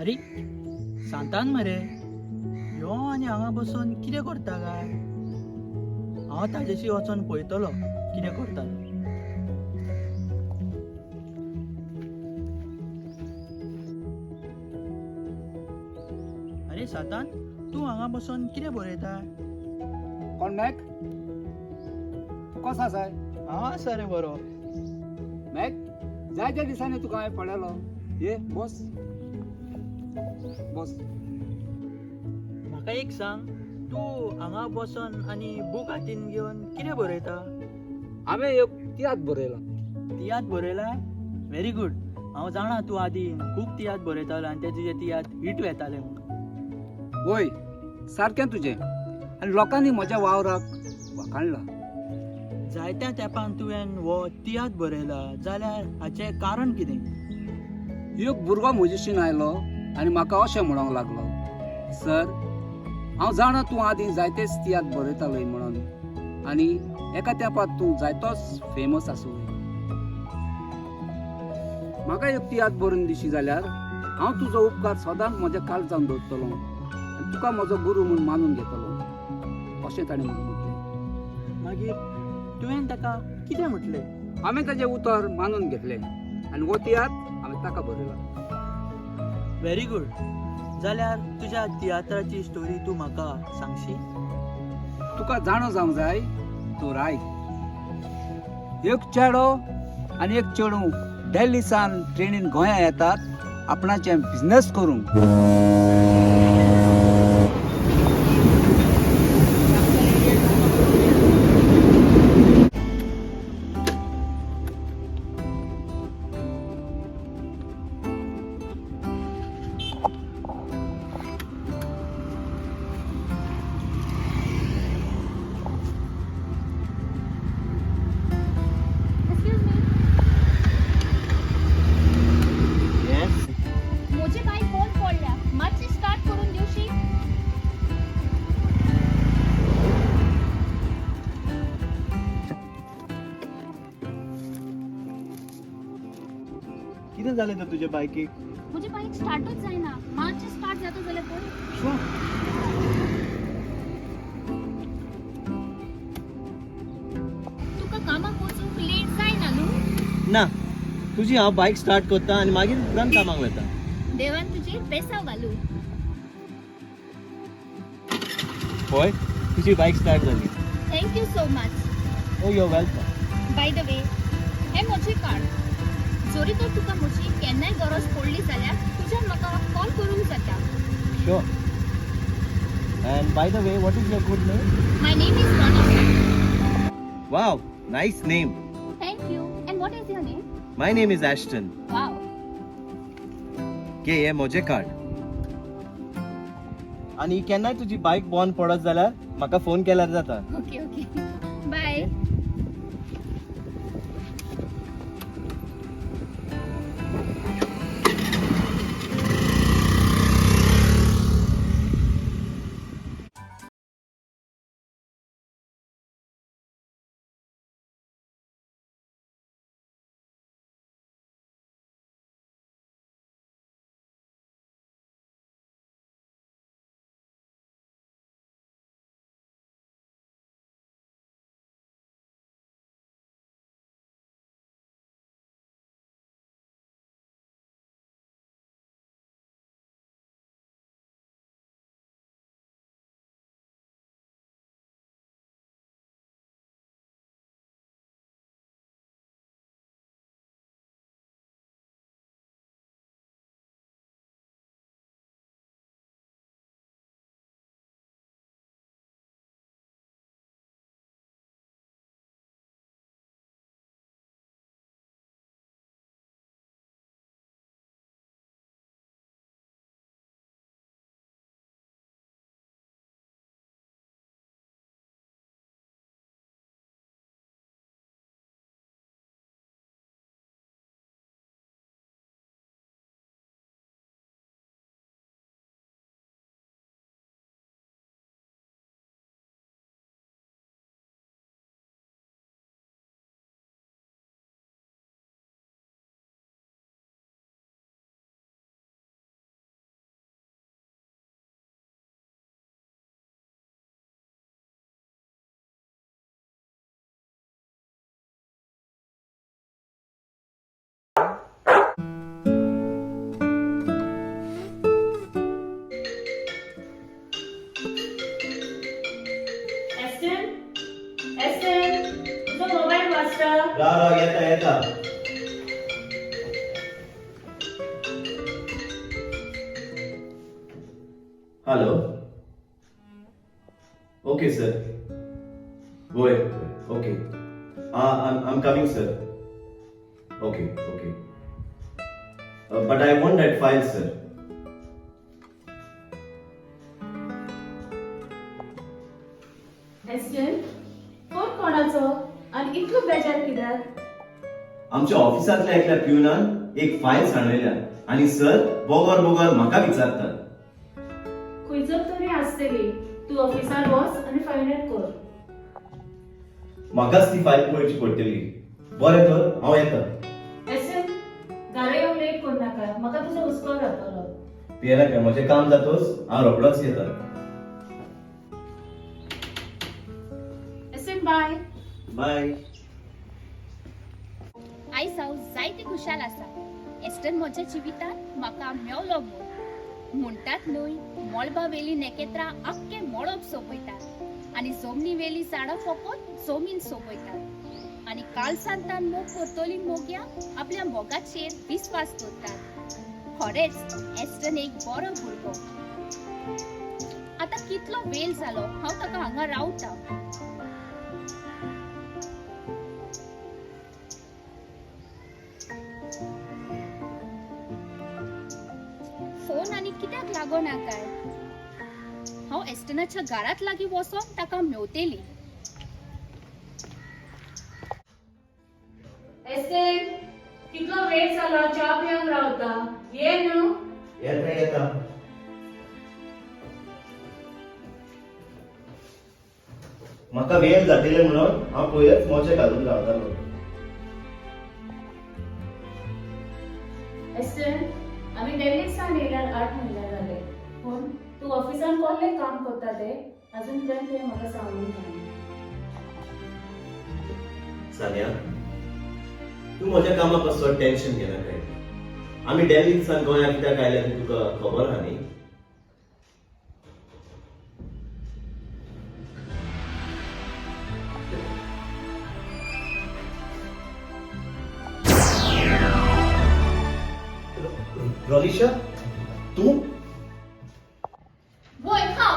आरे सांतान मरे यो आनी हांगा बसून कितें करता काय हांव ताजेशी वचोन पळयतलो कितें करता तो. आरे सांतान तूं हांगा बसून कितें बरयता? कोण मॅक तू कसो आसाय हांव आसा रे बरो. मॅक जायत्या दिसांनी तुका हांवें पळयलो ये बस बस म्हाका एक सांग, तूं हांगा बसून आनी बूक हातीन घेवन कितें बरयता? हांवें एक तियात्र बरयला तियात्र बरयला? Very good. हांव जाणा तूं आदीं खूब तियात्र बरयतालो आनी ते तुजे तियात्र हिट वेताले म्हणून. वय सारकें तुजें आनी लोकांनी म्हज्या वावराक वाखाणला. जायत्या तेंपान तुवें हो तियात्र बरयला जाल्यार हाचें कारण कितें? एक भुरगो म्हजेशीन आयलो आनी म्हाका अशें म्हणूंक लागलो, सर हांव जाणा तूं आदीं जायतेच तियात्र बरयतालोय म्हणून आनी एका तेंपार तूं जायतोच फेमस आसूं. म्हाका एक तियात्र बरोवन दिशी जाल्यार हांव तुजो उपकार सदांच म्हज्या काळजान दवरतलो आनी तुका म्हजो गुरू म्हूण मानून घेतलो अशें ताणें म्हाका म्हटलें. मागीर तुवें ताका कितें म्हटलें? हांवें ताचें उतर मानून घेतलें आनी हो तियात्र हांवें ताका बरयला. Very good. जाल्यार तुज्या तियात्राची स्टोरी तूं म्हाका सांगशी? तुका जाणो जावंक जाय तूं रायट. एक चेडो आनी एक चेडूं दिल्लीसान ट्रेनीन गोंया येतात आपणाचें बिझनेस करूंक. Excuse me, yes. म्हजी बाईक बंद पडल्या, मातशी स्टार्ट करून दिवशी? कितें जालें तर तुजे बायकीक? म्हजी बाईक स्टार्टच जायना, मातशी स्टार्ट जाता जाल्यार पळय. शो. तुका कामाक वचूंक लेट जायना न्हू? ना, तुजी हांव बायक स्टार्ट करता आनी मागीर उपरांत कामाक वता. देवान तुजी बेसाव घालूं. पळय तुजी बायक स्टार्ट जाली. Thank you so much. Oh you're welcome. By the way, हें म्हजें कार्ड. जरी तर तुका म्हजी केन्नाय गरज पडली जाल्यार तुज्यान म्हाका कॉल करूंक जाता. Sure. And by the way, what is your good name? My name is Pranav. Wow, nice name. Thank you. And what is your name? My name is Ashton. Wow. घे हे म्हजें कार्ड. आनी केन्नाय तुजी बायक बंद पडत जाल्यार म्हाका फोन केल्यार जाता. Okay okay. बाय. राव येता येता. हॅलो. Okay sir. होय okay. I'm coming sir. Okay. But I want that file sir. Esther, phone कोणाचो आणि इतलो बेजार कित्याक? आमच्या ऑफिसांतल्या एकल्या प्युनान एक फायल सांडयल्या आणि सर बोगोर म्हाका विचारतात. खंयचो तरी आसतली. तूं ऑफिसार वच आणि फायंड आउट कर. म्हाकाच ती फायल पळोवची पडटली. बरें तर हांव येता. एस्टर, घरा येवन लेट करू नाका. म्हाका तुजो हुस्को जातलो. पियेनाका म्हजें काम जातोच हांव रोखडोच येता. Esther, bye. बाय. आयज हांव जायते खुशाल आसा. एस्टर म्हज्या जिवितांत म्हाका मेवलो म्हूण. म्हणटात न्हय, मळबा वेली नेकेत्रां आख्खे मळब सोंपयतात आनी जमनी वेली झाडां फकत जमीन सोंपयतात. आनी काल सांतान मोग करतली मोग्या आपल्या मोगाचेर विस्वास दवरतात. खरेंच एस्टन एक बरो भुरगो. आतां कितलो वेळ जालो हांव ताका हांगा रावता. फोन आनी कित्याक लागोना काय? हांव एस्टनाच्या घरात लागीं वचोन ताका मेवतेली. एस्टर, कितलो वेळ जालो च्या पिवंक रावता. ये न्हू. येता. म्हाका वेळ जातले म्हणून हांव पयलेच मोचे घालून रावतालो. एस्टर, आम्ही दिल्लीक सावन येयल्यार 8 म्हयने जाले. पूण तूं ऑफिसान कसलें काम करता तें अजून पर्यंत तुवें म्हाका सांगूंक ना. सानिया, तूं म्हज्या कामा पासून टेन्शन घेना काय. आमी दिल्लीक सावन गोंयांत कित्याक आयल्या तें तुका खबर आहा न्ही. रोनिशा, तू वय हांव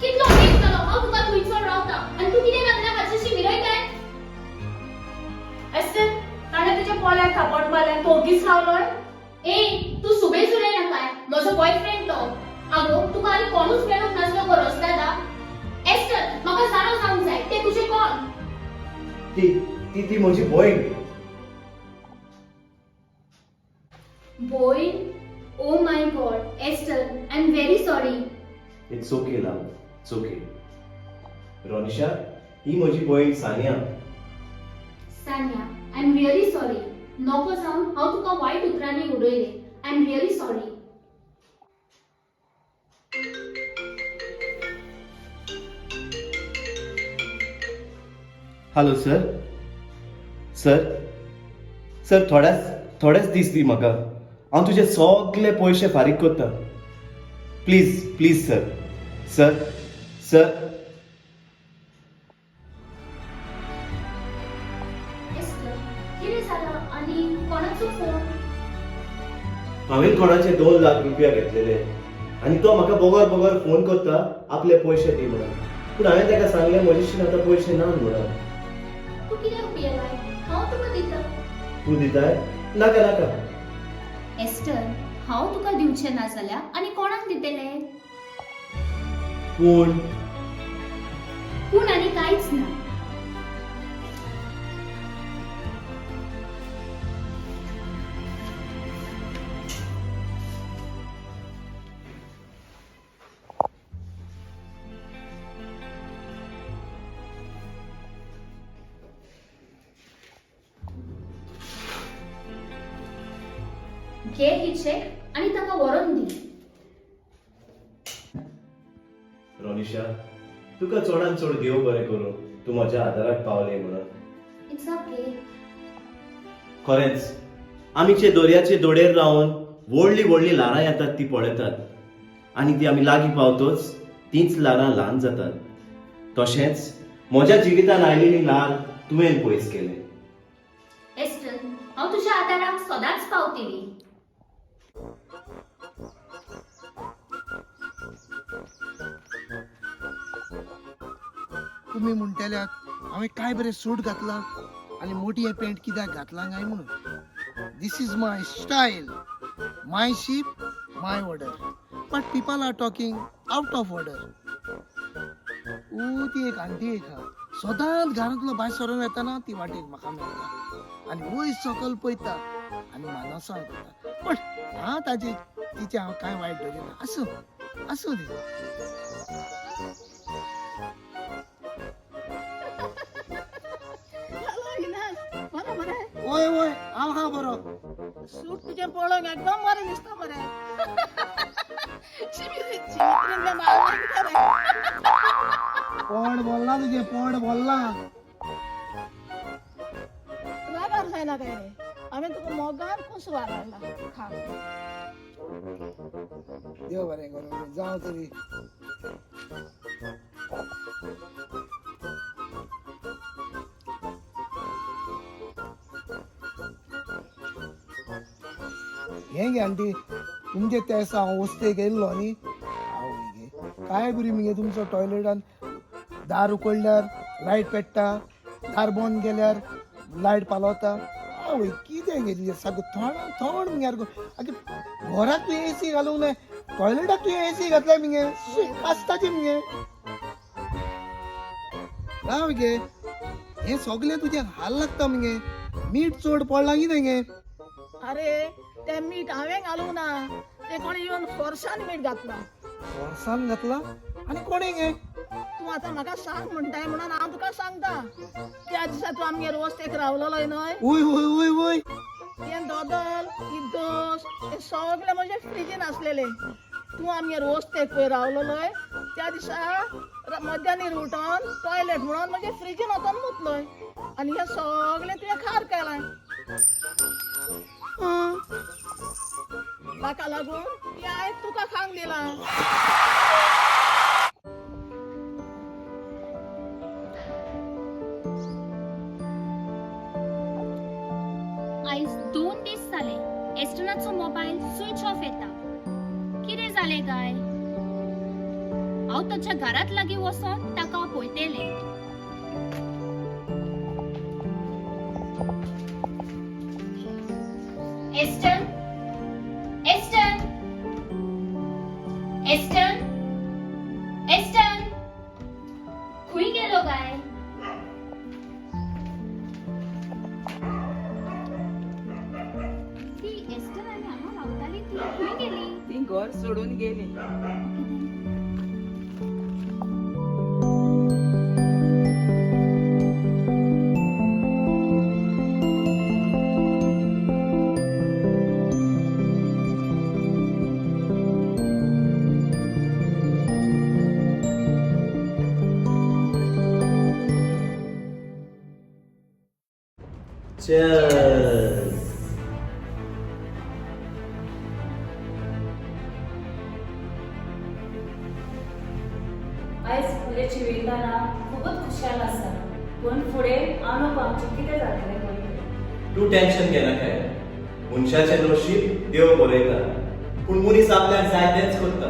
कितलो वेळ जालो हांव तुका थंयसर रावता आनी तूं कितें लागला हाच्याशी मिरयताय? एस्टर, ताणें तुज्या पोल्याक थापट मारल्यान तूं ओगीच रावलोय. ए तू सुबेज उलयना काय? म्हजो बॉयफ्रेंड तो. आगो तुका आनी कोणूच मेळूंक नासलो गो रस्त्यादा. एस्टर, म्हाका जाणो जावंक जाय ते तुजे कोण? ती म्हजी भयण. Boy, oh my God, Esther, I'm very sorry. It's okay love, it's okay. Ronisha, ही म्हजी भयण Sania. Sanya, I'm really sorry. नको जावन हांव तुका वायट उतरांनी उडयले. I'm really sorry. Hello sir थोडेच दीस दी म्हाका. हांव तुजे सगळे पयशे फारीक करता. Please sir. Esther, कितें जालां आनी कोणाचो फोन? हांवें कोणाचे 2 लाख रुपया घेतलेले आनी तो म्हाका बोगोर फोन करता आपले पयशे दी म्हणून. पूण हांवें ताका सांगलें म्हजेशी आतां पयशे ना म्हणून. तूं कित्याक पियेलाय? हांव तुका दिता. तूं दिताय? नाका. एस्टर, हांव तुका दिवचें ना जाल्यार आनी कोणाक दितले? पूण आनी कांयच ना. घे ही चेक आनी ताका व्हरून दी. रोनिशा, तुका चडान चड देव बरें करूं. तूं म्हज्या आदाराक पावलें म्हणून. It's okay. खरेंच आमीचे दर्याचे दोडेर रावन व्हडली ल्हारां येतात ती पळयतात आनी ती आमी लागीं पावतोच तींच ल्हारां ल्हान जातात. तशेंच म्हज्या जिवितान आयिल्ली ल्हार तुवें पयस केलें. हांव तुज्या आदाराक सदांच पावतली. तुम्ही म्हणटल्यात हांवें काय बरें सूट घातला आनी मोठी पॅन्ट कित्याक घातला काय म्हणून. This is my style, my sheep my order, but people are talking out of order. ती एक आंटी एक हा सदांच घरांतलो भायर सरून येताना ती वाटेक म्हाका मेळटा आनी वयर सकल पळयता आनी मानसां करता. पण हांव तिचे हांव कांय वायट धरिना. आसूं दी. ओय ओय हांव हा बरो. सूट तुझे पळोवंक एकदम बरें दिसता मरे. पोड बोलला तुझे पोड बोलला. रागार जायना काय रे. हांवें तुका मोगान कुस वाडला. खा. देव बरें करूं. जावं तरी. हे गे आंटी तुमचे त्या दिसा हांव वस्तेक गेल्लो न्ही. काय बरी मगे तुमचो टॉयलेटान दार उकडल्यार लायट पेट्टा, दार बंद केल्यार लायट पालवता. आवय कितें गे तुजें सारको थोड मगे. घराक तुवें एसी घालूंक ना, टॉयलेटाक तुवें एसी घातल्या मगे. कास्ताची मगे. राव गे हे सगळें तुजें हाल लागता मगे. मीठ चड पडला कितें गे. अरे ते मीठ हांवें घालूंक ना. ते कोणी येवन फोर्सान मीठ घातला. वर्सान घातला आनी कोणे गे. तूं आतां म्हाका सांग म्हणटाय म्हणून हांव तुका सांगता. त्या दिसा तूं आमगेर वस्तेक रावलोय न्हय. वय वय वय वय. हे दोदल इदोस हे सगळे म्हणजे फ्रिजीन आसलेले. तूं आमगेर वस्तेक पळय रावलोय त्या दिसा मध्यानीर उठोन टॉयलेट म्हणून म्हणजे फ्रिजीन वचोन मुतलोय आनी हे सगळे तुवें खार केलाय. ताका लागून हे आयज तुका खांक दिला. आयज 2 दीस जाले एस्टनाचो मोबाईल स्विच ऑफ येता. कितें जालें काय? हांव ताच्या घरात लागीं वचोन ताका पळयतलें. एस्टन, एस्टन, एस्टन, एस्टन, खंय गेलो काय? ती एस्टन आनी हांगा रावताली ती खंय गेली? ती घर सोडून गेली. Cheers. आयज तुजे जिविताना खूबच खुशाल आसा. पूण फुडें हांव नको आमचें कितें जातलें पळय. तू टेन्शन घेना काय. मनशाचें नशीब देव बरयता. पूण मनीस आपल्याक जाय तेंच करता.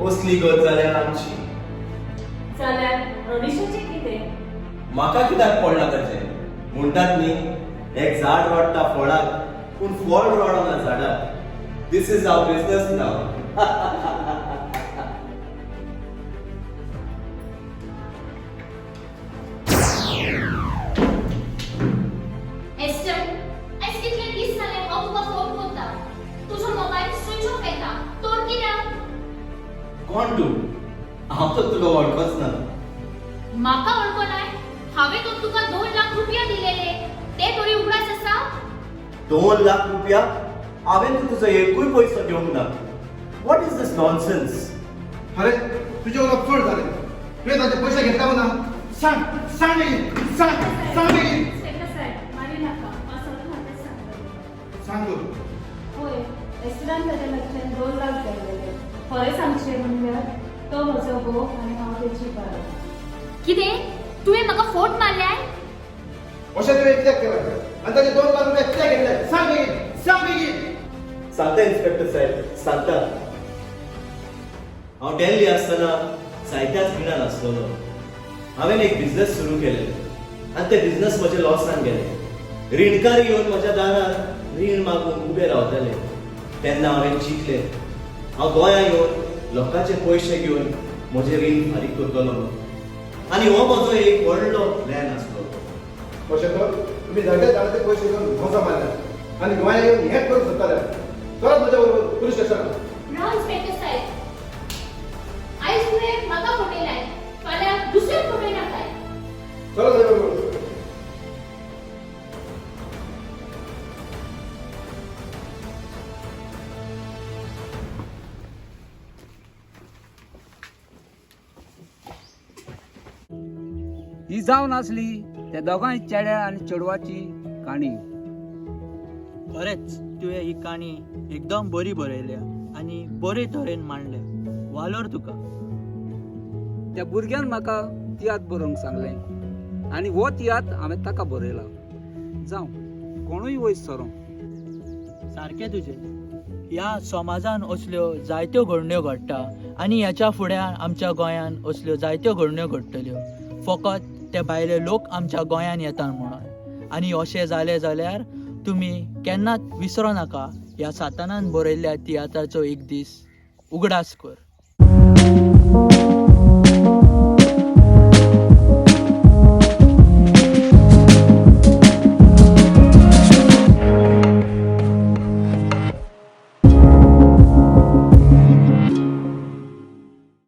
असली गत जाल्यार आमची. जाल्यार रडिशाचें कितें? म्हाका कित्याक पडला ताचें. म्हणटात न्ही एक झाड वाडटा फळाक पूण फळ रोडना झाडाक. दिस इज आवर बिझनेस नाव. एस्टन, आयज कितले दीस जाले हांव तुका फोन करता. तुजो मोबाईल स्विच ऑफ येता. तोर कित्याक? कोण तू? हांव तर तुका वळखच ना. म्हाका वळखनाय. हांवें तर तुका 2 लाख रुपया दिलेले. ते तरी उगडास आसा? 2 लाख रुपया? हांवें तर तुजो एकूय पयसो घेवंक ना. What is this nonsense? अरे तुझे ओळख चड जाले. तुवें ताचे पयशे घेतला ना. सांग सांग बेगीन. सांग बेगीन. सायड मारी नाका. हांव सगळें म्हाका सांगतलें. सांग तूं. होय एस्टनान ताच्या लागच्यान 2 लाख गेल्लेले. खरें सांगचें म्हणल्यार तो म्हजो घोव आनी हांव तेची बायल. कितें? तुवें म्हाका फोन मारल्याय? अशें तुवें कित्याक केलें? आणि त्याचे 2 लाख रुपये किती घेतले सांग बेगीन सांगता इन्स्पेक्टर साहेब सांगता. हांव दिल्ली आसतना जायत्याच रिणान आसलोलो. हांवें एक बिझनेस सुरू केलेलो आनी ते बिझनेस म्हजे लॉसान गेले. रीणकार येवन म्हज्या दारार रीण मागून उबे रावताले. तेन्ना हांवें चिंतलें हांव गोंयांत येवन लोकांचे पयशे घेवन म्हजें रीण फारीक करतलो आनी हो म्हजो एक व्हडलो प्लॅन आसलो. अशें कर तुम्ही जायते जाणाचे पयशे घेवन भोंसा मारल्या आनी गोंयांत येवन हेंच करूंक सोदताले. चलत म्हज्या बरोबर पुलीस स्टेशनार. ना इन्स्पेक्टर साहेब, आयज तुवें म्हाका फटयलाय, फाल्यां दुसऱ्याक फटयनाकाय. चलत म्हज्या बरोबर. ही जावन आसली त्या दोगांय चेड्या आनी चेडवाची काणी. खरेंच तुवें ही काणी एकदम बरी बरयल्या आनी बरे तरेन मांडल्या. वालोर तुका. त्या भुरग्यान म्हाका तियात्र बरोवंक सांगलें आनी हो तियात्र हांवें ताका बरयला. जावं कोणूय वयस सरो. सारकें तुजें. ह्या समाजान असल्यो जायत्यो घडण्यो घडटा आनी ह्याच्या फुड्यान आमच्या गोंयान असल्यो जायत्यो घडण्यो घडटल्यो. फकत ते भायले लोक आमच्या गोंयान येतात म्हणून. आनी अशें जालें जाल्यार तुमी केन्नाच विसरो नाका ह्या सातानान बरयल्ल्या तियात्राचो एक दीस उगडास कर.